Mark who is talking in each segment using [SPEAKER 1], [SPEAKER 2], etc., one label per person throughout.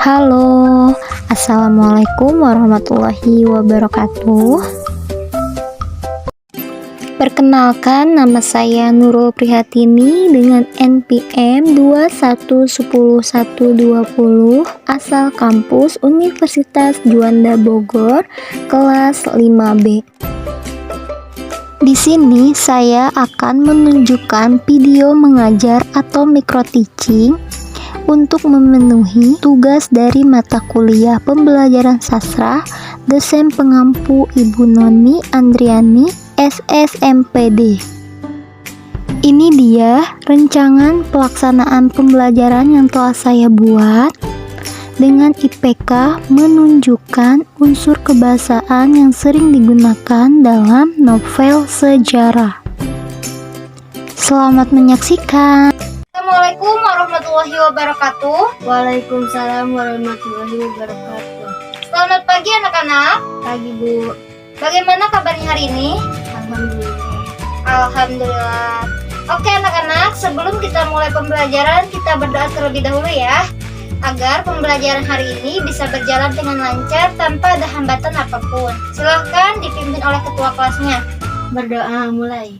[SPEAKER 1] Halo, Assalamualaikum warahmatullahi wabarakatuh. Perkenalkan, nama saya Nurul Prihatini dengan NPM 2110120 asal kampus Universitas Juanda Bogor, kelas 5B. Di sini saya akan menunjukkan video mengajar atau micro teaching untuk memenuhi tugas dari mata kuliah pembelajaran sastra dosen pengampu Ibu Noni Andriani SSMPD. Ini dia rancangan pelaksanaan pembelajaran yang telah saya buat dengan IPK menunjukkan unsur kebahasaan yang sering digunakan dalam novel sejarah. Selamat menyaksikan.
[SPEAKER 2] Assalamualaikum warahmatullahi wabarakatuh.
[SPEAKER 3] Waalaikumsalam warahmatullahi wabarakatuh.
[SPEAKER 2] Selamat pagi anak-anak.
[SPEAKER 3] Pagi Bu.
[SPEAKER 2] Bagaimana kabarnya hari ini?
[SPEAKER 3] Alhamdulillah.
[SPEAKER 2] Alhamdulillah. Oke anak-anak, sebelum kita mulai pembelajaran, kita berdoa terlebih dahulu ya, agar pembelajaran hari ini bisa berjalan dengan lancar tanpa ada hambatan apapun. Silahkan dipimpin oleh ketua kelasnya.
[SPEAKER 3] Berdoa mulai.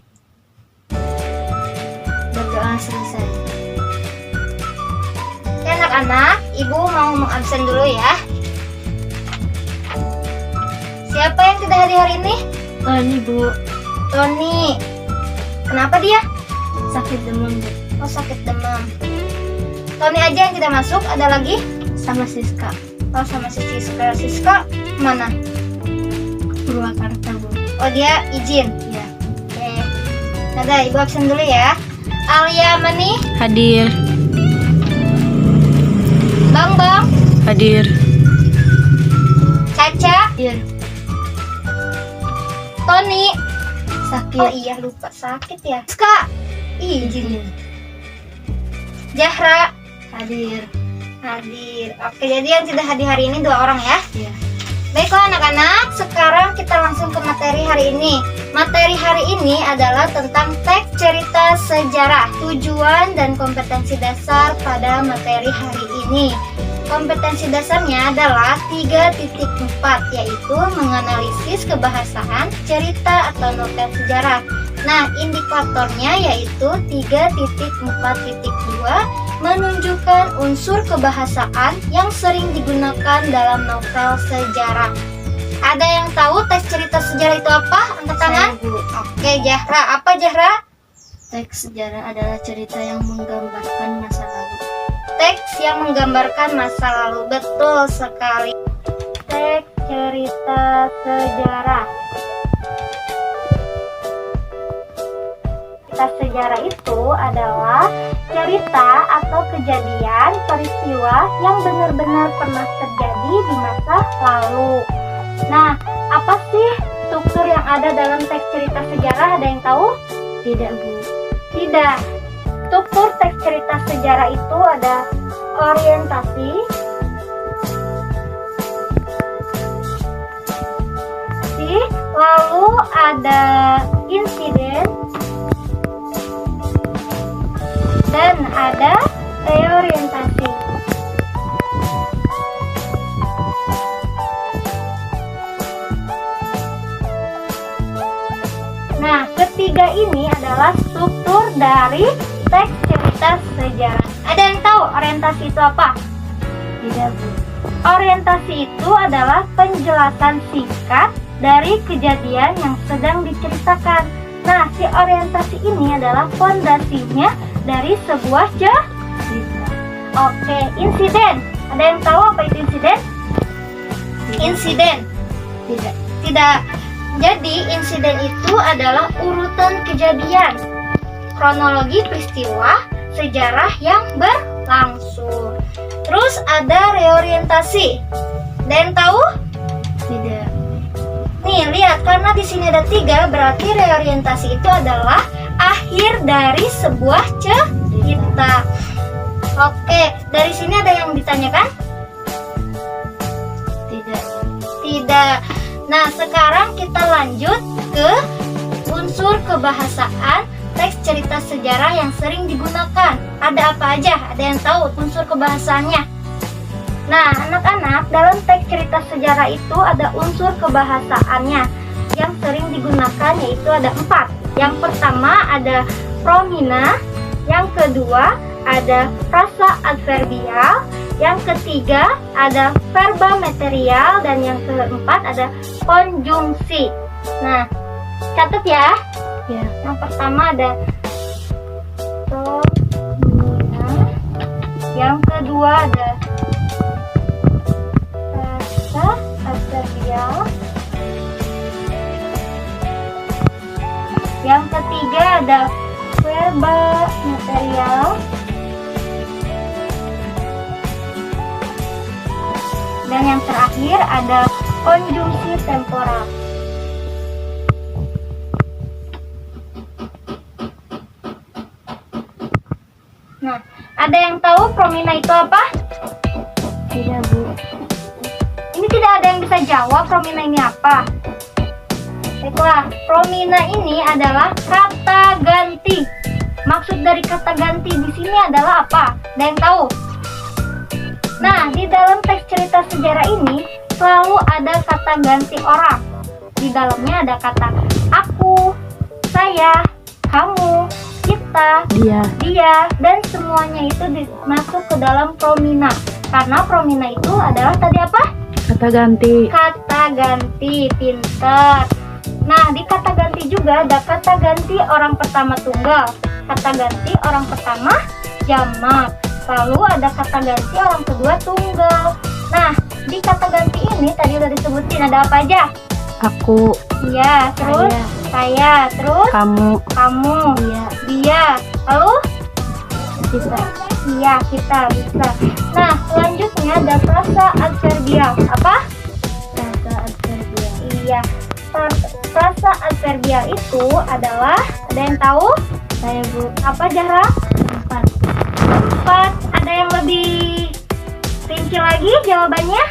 [SPEAKER 3] Berdoa selesai.
[SPEAKER 2] Oke anak-anak, ibu mau mengabsen dulu ya. Siapa yang tidak hadir hari ini?
[SPEAKER 3] Tony Bu.
[SPEAKER 2] Tony. Kenapa dia?
[SPEAKER 3] Sakit demam Bu.
[SPEAKER 2] Oh, sakit demam. Tony aja yang tidak masuk, ada lagi?
[SPEAKER 3] Sama Siska.
[SPEAKER 2] Oh, sama si Siska. Siska mana?
[SPEAKER 3] Purwakarta Bu.
[SPEAKER 2] Oh, dia izin.
[SPEAKER 3] Ya.
[SPEAKER 2] Oke. Nada, ibu absen dulu ya. Alia Mani,
[SPEAKER 4] Hadir.
[SPEAKER 2] Bang,
[SPEAKER 4] Hadir.
[SPEAKER 2] Caca,
[SPEAKER 3] Hadir.
[SPEAKER 2] Tony.
[SPEAKER 3] Sakit.
[SPEAKER 2] Oh iya, lupa sakit ya. Siska, izin. Zahra,
[SPEAKER 3] Hadir.
[SPEAKER 2] hadir. Oke, jadi yang tidak hadir hari ini 2 orang ya.
[SPEAKER 3] Ya.
[SPEAKER 2] Baiklah anak-anak, sekarang kita langsung ke materi hari ini. Materi hari ini adalah tentang teks cerita sejarah, tujuan dan kompetensi dasar pada materi hari ini. Kompetensi dasarnya adalah 3.4, yaitu menganalisis kebahasaan, cerita atau novel sejarah. Nah, indikatornya yaitu 3.4.2, menunjukkan unsur kebahasaan yang sering digunakan dalam novel sejarah. Ada yang tahu teks cerita sejarah itu apa? Angkat tangan.
[SPEAKER 3] Saya Bu.
[SPEAKER 2] Oke, Zahra. Apa Zahra?
[SPEAKER 3] Teks sejarah adalah cerita yang menggambarkan masa lalu.
[SPEAKER 2] Teks yang menggambarkan masa lalu. Betul sekali. Teks cerita sejarah. Cerita sejarah itu adalah cerita atau kejadian peristiwa yang benar-benar pernah terjadi di masa lalu. Nah, apa sih struktur yang ada dalam teks cerita sejarah? Ada yang tahu?
[SPEAKER 3] Tidak Bu.
[SPEAKER 2] Tidak. Struktur teks cerita sejarah itu ada orientasi, lalu ada insiden, dan ada reorientasi. Nah, ketiga ini adalah struktur dari teks cerita sejarah. Ada yang tahu orientasi itu apa?
[SPEAKER 3] Tidak Bu.
[SPEAKER 2] Orientasi itu adalah penjelasan singkat dari kejadian yang sedang diceritakan. Nah, si orientasi ini adalah fondasinya dari sebuah cerita. Oke, insiden. Ada yang tahu apa itu insiden? Insiden.
[SPEAKER 3] Tidak.
[SPEAKER 2] Tidak. Jadi, insiden itu adalah urutan kejadian, kronologi peristiwa sejarah yang berlangsung. Terus ada reorientasi. Ada yang tahu?
[SPEAKER 3] Tidak.
[SPEAKER 2] Nih, lihat, karena di sini ada 3, berarti reorientasi itu adalah akhir dari sebuah cerita. Oke, dari sini ada yang ditanyakan?
[SPEAKER 3] Tidak.
[SPEAKER 2] Tidak. Nah, sekarang kita lanjut ke unsur kebahasaan teks cerita sejarah yang sering digunakan. Ada apa aja? Ada yang tahu unsur kebahasaannya? Nah, anak-anak, dalam teks cerita sejarah itu ada unsur kebahasaannya yang sering digunakan, yaitu ada 4. Yang pertama ada promina, yang kedua ada frasa adverbial, yang ketiga ada verba material, dan yang keempat ada konjungsi. Nah, catat ya.
[SPEAKER 1] Ya.
[SPEAKER 2] Yang pertama ada promina, yang kedua ada frasa adverbial, yang ketiga ada verba material, dan yang terakhir ada konjungsi temporal. Nah, ada yang tahu promina itu apa?
[SPEAKER 1] Tidak, Bu.
[SPEAKER 2] Ini tidak ada yang bisa jawab promina ini apa. Baiklah, promina ini adalah kata ganti. Maksud dari kata ganti di sini adalah apa? Ada yang tahu? Nah, di dalam teks cerita sejarah ini selalu ada kata ganti orang. Di dalamnya ada kata aku, saya, kamu, kita, dia, dan semuanya itu masuk ke dalam promina. Karena promina itu adalah tadi apa?
[SPEAKER 1] Kata ganti.
[SPEAKER 2] Kata ganti, pintar. Nah, di kata ganti juga ada kata ganti orang pertama tunggal, kata ganti orang pertama jamak, lalu ada kata ganti orang kedua tunggal. Nah, di kata ganti ini tadi udah disebutin ada apa aja?
[SPEAKER 1] Aku,
[SPEAKER 2] Iya, terus saya, terus
[SPEAKER 1] kamu,
[SPEAKER 2] kamu, dia, lalu
[SPEAKER 1] kita.
[SPEAKER 2] iya, kita bisa. Nah, selanjutnya ada frasa adverbial. Apa?
[SPEAKER 1] Kata adverbial.
[SPEAKER 2] Iya. Frasa adverbial itu adalah, ada yang tahu?
[SPEAKER 1] Saya, Bu.
[SPEAKER 2] Apa, Zahra? 4. Ada yang lebih rinci lagi jawabannya?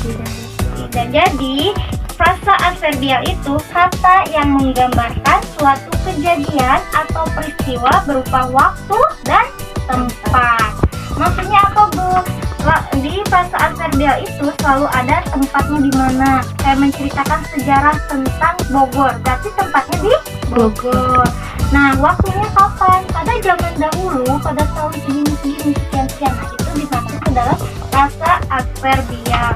[SPEAKER 1] Tidak.
[SPEAKER 2] Tidak. Jadi, frasa adverbial itu kata yang menggambarkan suatu kejadian atau peristiwa berupa waktu dan tempat. Maksudnya apa, Bu? Di frasa adverbial itu selalu ada tempatnya di mana. Saya menceritakan sejarah tentang Bogor, berarti tempatnya di Bogor. Nah, waktunya kapan? Pada zaman dahulu, pada tahun segini sekian. Nah, itu dimasuk ke dalam frasa adverbial.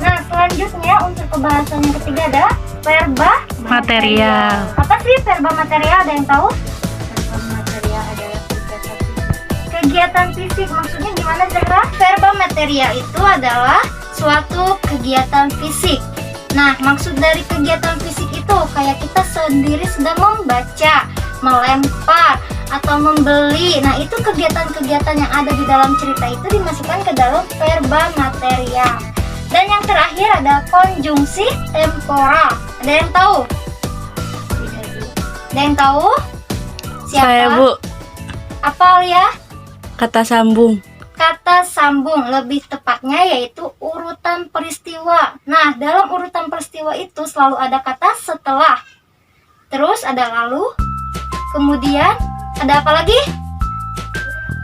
[SPEAKER 2] Nah, selanjutnya unsur kebahasan yang ketiga ada verba
[SPEAKER 1] Material.
[SPEAKER 2] Apa sih verba material? Ada yang tahu?
[SPEAKER 1] Verba material adalah
[SPEAKER 2] Kegiatan fisik. Maksudnya gimana, Zahra? Verba material itu adalah suatu kegiatan fisik. Nah, maksud dari kegiatan fisik itu kayak kita sendiri sedang membaca, melempar, atau membeli. Nah, itu kegiatan-kegiatan yang ada di dalam cerita itu dimasukkan ke dalam verba material. Dan yang terakhir ada konjungsi temporal. Ada yang tahu? Ada yang tahu? Siapa?
[SPEAKER 1] Saya, Bu.
[SPEAKER 2] Apa, Lia?
[SPEAKER 1] Kata sambung.
[SPEAKER 2] Kata sambung, lebih tepatnya yaitu urutan peristiwa. Nah, dalam urutan peristiwa itu selalu ada kata setelah. Terus ada lalu, kemudian ada apa lagi?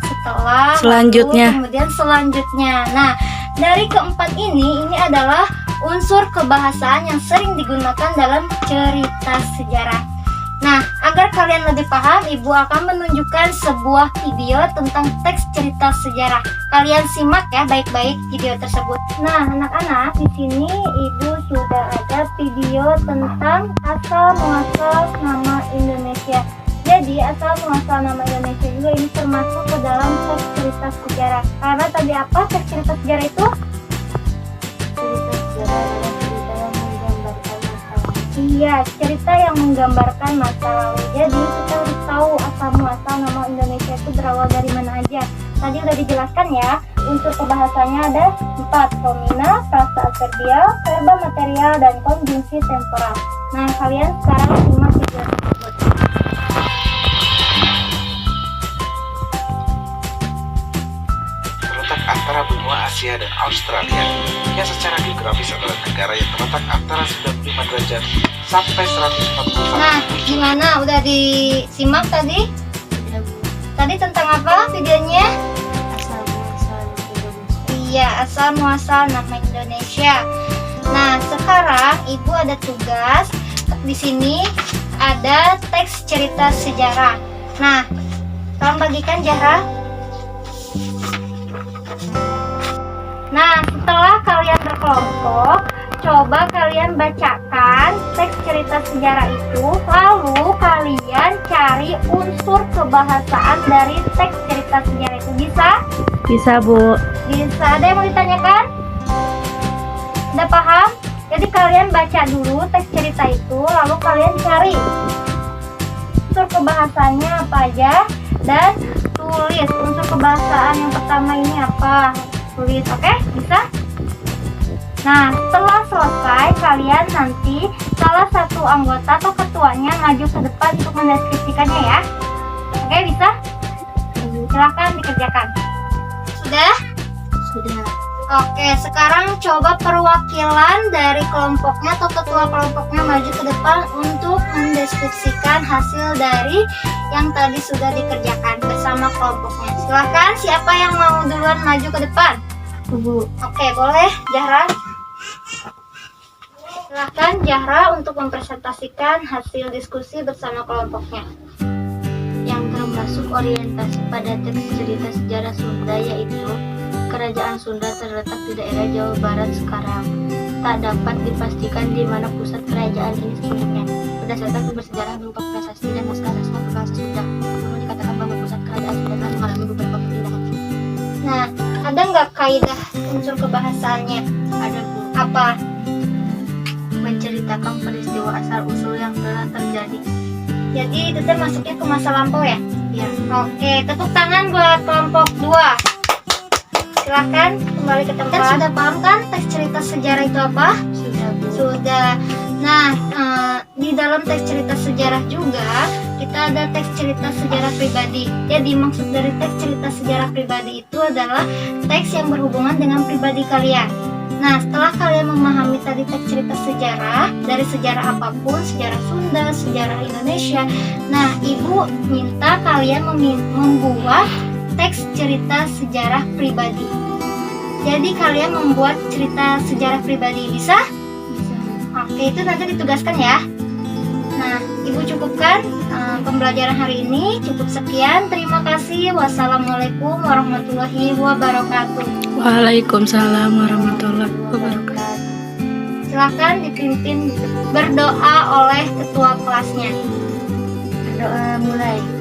[SPEAKER 2] Setelah,
[SPEAKER 1] Selanjutnya.
[SPEAKER 2] lalu, kemudian selanjutnya. Nah, dari keempat ini adalah unsur kebahasaan yang sering digunakan dalam cerita sejarah. Nah, agar kalian lebih paham, Ibu akan menunjukkan sebuah video tentang teks cerita sejarah. Kalian simak ya baik-baik video tersebut. Nah, anak-anak, di sini Ibu sudah ada video tentang asal muasal nama Indonesia. Jadi, asal muasal nama Indonesia juga ini termasuk ke dalam teks cerita sejarah. Karena tadi apa teks cerita sejarah itu?
[SPEAKER 1] Cerita sejarah adalah cerita yang menggambarkan masa lalu.
[SPEAKER 2] Iya, cerita yang menggambarkan masa lalu. Jadi kita harus tahu asal muasal nama Indonesia itu berawal dari mana aja. Tadi udah dijelaskan ya. Unsur kebahasannya ada 4: promina, frasa adverbial, verba material, dan konjungsi temporal. Nah, kalian sekarang simak video tersebut.
[SPEAKER 4] Terletak antara benua Asia dan Australia, yang secara geografis adalah negara yang terletak antara 95 derajat sampai 141.
[SPEAKER 2] Nah, gimana? Udah disimak tadi?
[SPEAKER 1] Tidak, Bu.
[SPEAKER 2] Tadi tentang apa videonya?
[SPEAKER 1] Asal muasal Indonesia.
[SPEAKER 2] Iya, asal muasal nama Indonesia. Nah, sekarang Ibu ada tugas. Di sini ada teks cerita sejarah. Nah, tolong bagikan Zahra. Nah, setelah kalian berkelompok, coba kalian bacakan teks cerita sejarah itu, lalu kalian cari unsur kebahasaan dari teks cerita sejarah itu. Bisa?
[SPEAKER 1] Bisa, Bu.
[SPEAKER 2] Bisa. Ada yang mau ditanyakan? Udah paham? Jadi kalian baca dulu teks cerita itu, lalu kalian cari unsur kebahasaannya apa aja dan tulis unsur kebahasaan yang pertama ini apa. Tulis, oke? Bisa? Nah, setelah selesai, kalian nanti salah satu anggota atau ketuanya maju ke depan untuk mendeskripsikannya ya. Oke, bisa? Silahkan dikerjakan. Sudah?
[SPEAKER 3] Sudah.
[SPEAKER 2] Oke, sekarang coba perwakilan dari kelompoknya atau ketua kelompoknya maju ke depan untuk mendeskripsikan hasil dari yang tadi sudah dikerjakan bersama kelompoknya. Silahkan, siapa yang mau duluan maju ke depan?
[SPEAKER 3] Bu.
[SPEAKER 2] Oke, boleh, Zahra. Silahkan Zahra untuk mempresentasikan hasil diskusi bersama kelompoknya.
[SPEAKER 3] Yang termasuk orientasi pada teks cerita sejarah Sunda, yaitu Kerajaan Sunda terletak di daerah Jawa Barat sekarang. Tak dapat dipastikan di mana pusat kerajaan ini sebelumnya. Berdasarkan sumber sejarah berupa prasasti dan naskah-naskah berbahasa Sunda, perlu dikatakan bahwa pusat kerajaan Sunda telah mengalami beberapa perpindahan.
[SPEAKER 2] Nah, ada nggak kaidah unsur kebahasaannya?
[SPEAKER 3] Ada, Bu.
[SPEAKER 2] Apa?
[SPEAKER 3] Menceritakan peristiwa asal-usul yang telah terjadi.
[SPEAKER 2] Jadi itu teh masuknya ke masa lampau ya?
[SPEAKER 3] Ya.
[SPEAKER 2] Oke, tepuk tangan buat kelompok 2. Silahkan kembali ke tempat. Kan sudah paham kan teks cerita sejarah itu apa?
[SPEAKER 3] Sudah, Bu.
[SPEAKER 2] Sudah. Nah, di dalam teks cerita sejarah juga kita ada teks cerita sejarah pribadi. Jadi maksud dari teks cerita sejarah pribadi itu adalah teks yang berhubungan dengan pribadi kalian. Nah, setelah kalian memahami tadi teks cerita sejarah, dari sejarah apapun, sejarah Sunda, sejarah Indonesia, nah, Ibu minta kalian membuat teks cerita sejarah pribadi. Jadi kalian membuat cerita sejarah pribadi, bisa?
[SPEAKER 3] Bisa.
[SPEAKER 2] Oke, itu nanti ditugaskan ya. Nah, Ibu cukupkan pembelajaran hari ini. Cukup sekian. Terima kasih. Wassalamualaikum warahmatullahi wabarakatuh.
[SPEAKER 1] Waalaikumsalam warahmatullahi wabarakatuh.
[SPEAKER 2] Silahkan dipimpin berdoa oleh ketua kelasnya.
[SPEAKER 3] Berdoa mulai.